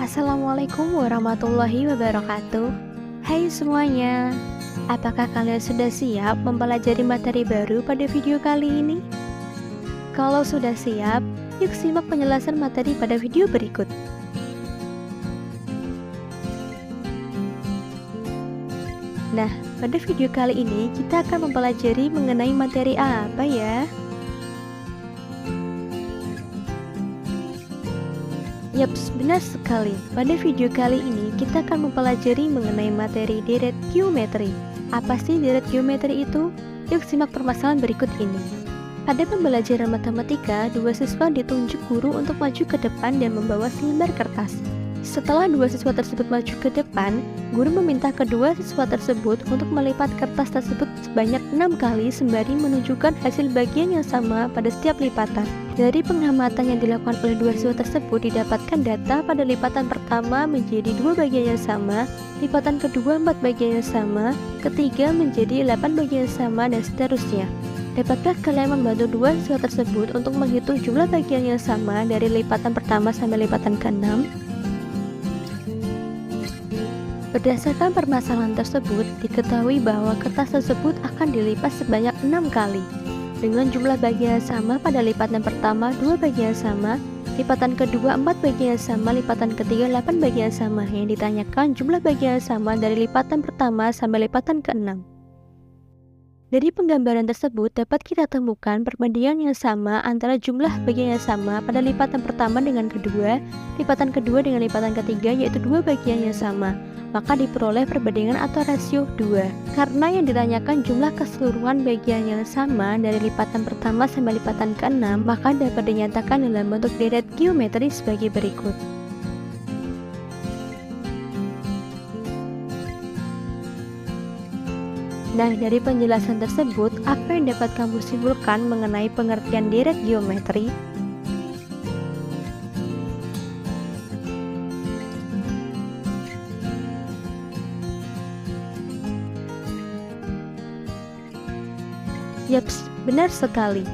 Assalamualaikum warahmatullahi wabarakatuh. Hai semuanya, apakah kalian sudah siap mempelajari materi baru pada video kali ini? Kalau sudah siap, yuk simak penjelasan materi pada video berikut. Nah, pada video kali ini kita akan mempelajari mengenai materi apa ya? Yaps, benar sekali. Pada video kali ini kita akan mempelajari mengenai materi deret geometri. Apa sih deret geometri itu? Yuk simak permasalahan berikut ini. Pada pembelajaran matematika, dua siswa ditunjuk guru untuk maju ke depan dan membawa selembar kertas. Setelah dua siswa tersebut maju ke depan, guru meminta kedua siswa tersebut untuk melipat kertas tersebut sebanyak 6 kali sembari menunjukkan hasil bagian yang sama pada setiap lipatan. Dari pengamatan yang dilakukan oleh dua siswa tersebut didapatkan data pada lipatan pertama menjadi 2 bagian yang sama, lipatan kedua 4 bagian yang sama, ketiga menjadi 8 bagian yang sama, dan seterusnya. Dapatkah kalian membantu dua siswa tersebut untuk menghitung jumlah bagian yang sama dari lipatan pertama sampai lipatan ke-6? Berdasarkan permasalahan tersebut, diketahui bahwa kertas tersebut akan dilipat sebanyak 6 kali. Dengan jumlah bagian yang sama pada lipatan pertama 2 bagian yang sama, lipatan kedua 4 bagian yang sama, lipatan ketiga 8 bagian yang sama. Yang ditanyakan jumlah bagian yang sama dari lipatan pertama sampai lipatan ke-6. Dari penggambaran tersebut dapat kita temukan perbandingan yang sama antara jumlah bagian yang sama pada lipatan pertama dengan kedua, lipatan kedua dengan lipatan ketiga, yaitu 2 bagian yang sama. Maka diperoleh perbandingan atau rasio 2. Karena yang ditanyakan jumlah keseluruhan bagian yang sama dari lipatan pertama sampai lipatan ke-6, maka dapat dinyatakan dalam bentuk deret geometri sebagai berikut. Nah, dari penjelasan tersebut, apa yang dapat kamu simpulkan mengenai pengertian deret geometri? Yaps, benar sekali.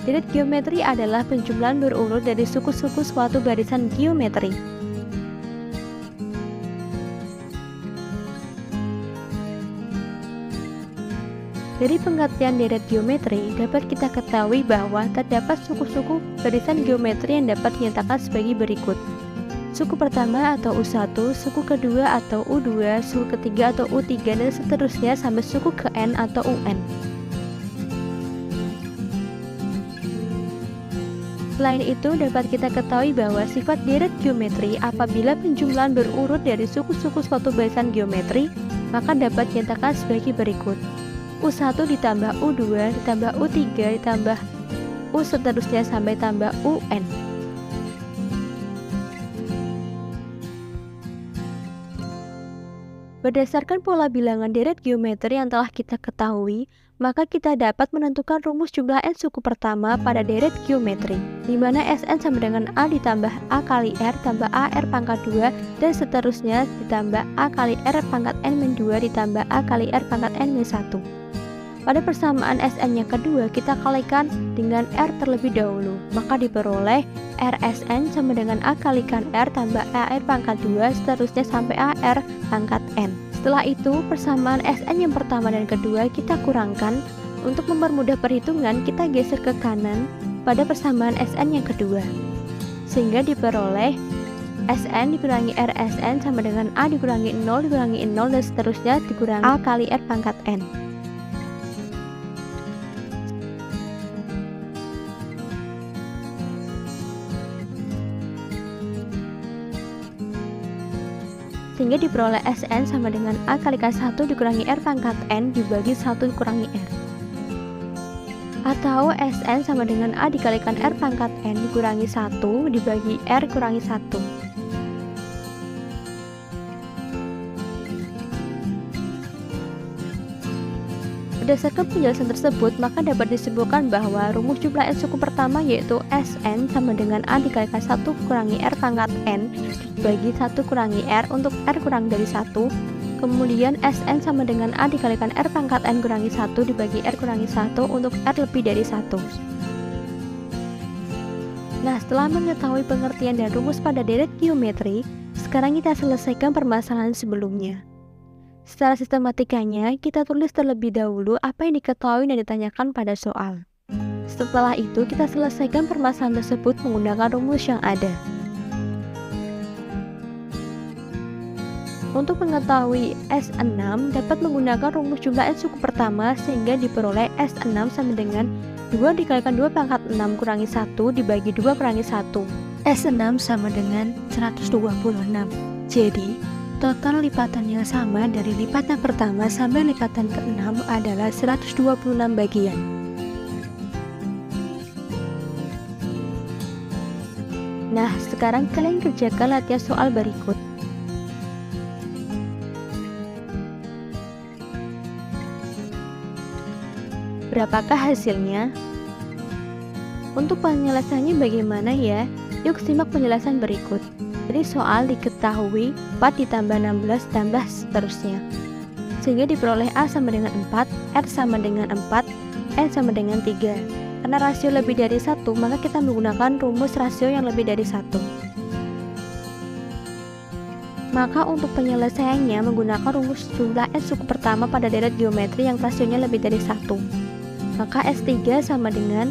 Deret geometri adalah penjumlahan berurut dari suku-suku suatu barisan geometri. Dari pengertian deret geometri, dapat kita ketahui bahwa terdapat suku-suku barisan geometri yang dapat dinyatakan sebagai berikut. Suku pertama atau U1, suku kedua atau U2, suku ketiga atau U3, dan seterusnya sampai suku ke-n atau UN. Selain itu, dapat kita ketahui bahwa sifat deret geometri apabila penjumlahan berurut dari suku-suku suatu barisan geometri, maka dapat dinyatakan sebagai berikut. U1 ditambah U2 ditambah U3 ditambah U seterusnya sampai tambah UN. Berdasarkan pola bilangan deret geometri yang telah kita ketahui, maka kita dapat menentukan rumus jumlah n suku pertama pada deret geometri, di mana Sn sama dengan A ditambah A kali R tambah AR pangkat 2 dan seterusnya ditambah A kali R pangkat N-2 ditambah A kali R pangkat N-1. Pada persamaan Sn yang kedua, kita kalikan dengan R terlebih dahulu, maka diperoleh Rsn sama dengan A kalikan R tambah AR pangkat 2 seterusnya sampai AR pangkat N. Setelah itu, persamaan Sn yang pertama dan kedua kita kurangkan. Untuk mempermudah perhitungan, kita geser ke kanan pada persamaan Sn yang kedua, sehingga diperoleh Sn dikurangi Rsn sama dengan A dikurangi 0 dikurangi 0 dan seterusnya dikurangi A kali R pangkat N. Sehingga diperoleh Sn sama dengan A kalikan 1 dikurangi R pangkat N dibagi 1 dikurangi R. Atau Sn sama dengan A dikalikan R pangkat N dikurangi 1 dibagi R kurangi 1. Berdasarkan penjelasan tersebut, maka dapat disimpulkan bahwa rumus jumlah n suku pertama yaitu Sn sama dengan A dikalikan 1 kurangi R pangkat N dibagi 1 kurangi R untuk R kurang dari 1. Kemudian Sn sama dengan A dikalikan R pangkat N kurangi 1 dibagi R kurangi 1 untuk R lebih dari 1. Nah, setelah mengetahui pengertian dan rumus pada deret geometri, sekarang kita selesaikan permasalahan sebelumnya. Secara sistematikanya, kita tulis terlebih dahulu apa yang diketahui dan ditanyakan pada soal. Setelah itu, kita selesaikan permasalahan tersebut menggunakan rumus yang ada. Untuk mengetahui S6, dapat menggunakan rumus jumlah N suku pertama sehingga diperoleh S6 sama dengan 2 dikalikan 2 pangkat 6 kurangi 1 dibagi 2 kurangi 1. S6 sama dengan 126. Jadi, total lipatan yang sama dari lipatan pertama sampai lipatan ke-6 adalah 126 bagian. Nah, sekarang kalian kerjakan latihan soal berikut. Berapakah hasilnya? Untuk penyelesaiannya bagaimana ya? Yuk simak penjelasan berikut. Jadi soal diketahui 4 ditambah 16 tambah seterusnya. Sehingga diperoleh A sama dengan 4, R sama dengan 4, N sama dengan 3. Karena rasio lebih dari 1, maka kita menggunakan rumus rasio yang lebih dari 1. Maka untuk penyelesaiannya menggunakan rumus jumlah S suku pertama pada deret geometri yang rasionya lebih dari 1. Maka S3 sama dengan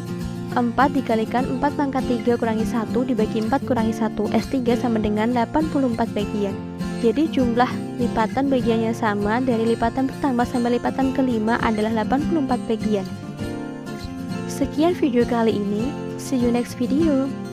4 dikalikan 4 pangkat 3 kurangi 1 dibagi 4 kurangi 1. S3 sama dengan 84 bagian. Jadi jumlah lipatan bagiannya sama dari lipatan pertama sampai lipatan kelima adalah 84 bagian. Sekian video kali ini. See you next video.